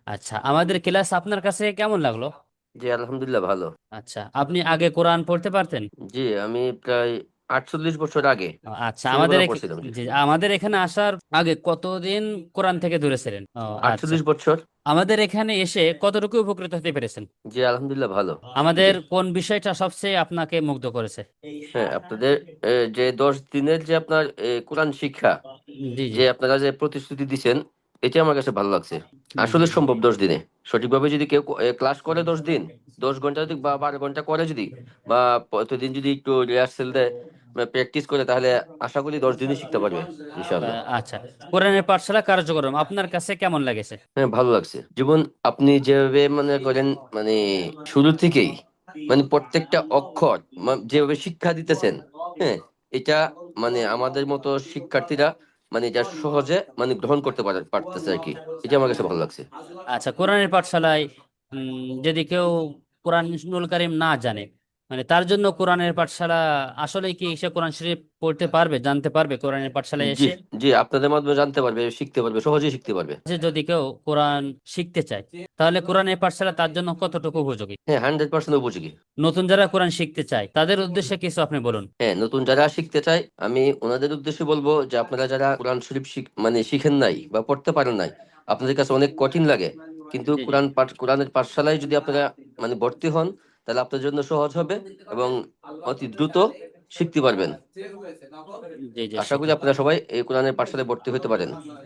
আচ্ছা, আমাদের ক্লাস আপনার কাছে কেমন লাগলো? জি, আলহামদুলিল্লাহ ভালো। আচ্ছা, আপনি আগে কোরআন পড়তে পারতেন? জি, আমি প্রায় 48 বছর আগে আচ্ছা, ছেলেবেলা পড়ছিলাম। জি, জি, আমাদের এখানে আসার আগে কতদিন কোরআন থেকে দূরে ছিলেন? ও, আচ্ছা। 48 বছর। আমাদের এখানে এসে কতটুকু উপকৃত হতে পেরেছেন? জি, আলহামদুলিল্লাহ ভালো। আমাদের জি, কোন বিষয়টা সবচেয়ে আপনাকে মুগ্ধ করেছে? হ্যাঁ, আপনাদের যে 10 দিনের যে আপনার কোরআন শিক্ষা, জি, জি। যে আপনারা যে প্রতিশ্রুতি দিচ্ছেন, এটা আমার কাছে ভালো লাগছে। আসলে জি, সম্ভব 10 দিনে সঠিকভাবে যদি কেউ ক্লাস করে 10 দিন, 10 ঘন্টা যদি বা 12 ঘন্টা করে যদি, বা প্রতিদিন যদি একটু রিহার্সেল দেয়, প্র্যাকটিস করে, তাহলে আশা করি 10 দিনই শিখতে পারবে ইনশাআল্লাহ। আচ্ছা, কোরআনের পাঠশালা কার্যক্রম আপনার কাছে কেমন লেগেছে? হ্যাঁ, ভালো লাগছে। যেমন আপনি যেভাবে মনে করেন, মানে শুরু থেকেই, মানে প্রত্যেকটা অক্ষর যেভাবে শিক্ষা দিতেছেন, হ্যাঁ, এটা মানে আমাদের মতো শিক্ষার্থীরা মানে এটা সহজে মানে গ্রহণ করতে পারতেছে আর কি। এটা আমার কাছে ভালো লাগছে। আচ্ছা, কোরআনের পাঠশালায় যদি কেউ কোরআনুল কারীম না জানে, মানে তার জন্য কোরআনের পাঠশালা আসলে কি সে কোরআন শরীফ পড়তে পারবে, জানতে পারবে কোরআনের পাঠশালায় জি, এসে? জি, আপনাদের মাধ্যমে জানতে পারবে, শিখতে পারবে, সহজেই শিখতে পারবে। যে যদি কেউ কোরআন শিখতে চায়, তাহলে কোরআনের পাঠশালা তার জন্য কতটুকু উপযোগী? হ্যাঁ, 100% উপযোগী। নতুন যারা কোরআন শিখতে চায় তাদের উদ্দেশ্যে কিছু আপনি বলুন। হ্যাঁ, নতুন যারা শিখতে চায়, আমি ওনাদের উদ্দেশ্যে বলবো যে আপনারা যারা কোরআন শরীফ মানে শিখেন নাই বা পড়তে পারেন নাই, আপনাদের কাছে অনেক কঠিন লাগে, কিন্তু জি, জি। কোরআনের পাঠশালায় যদি আপনারা মানে ভর্তি হন, তাহলে আপনার জন্য সহজ হবে এবং অতি দ্রুত শিখতে পারবেন। জি, জি, আশা করি শিখুন। আপনারা সবাই এই কোরআনের পাঠশালায় ভর্তি হতে পারেন।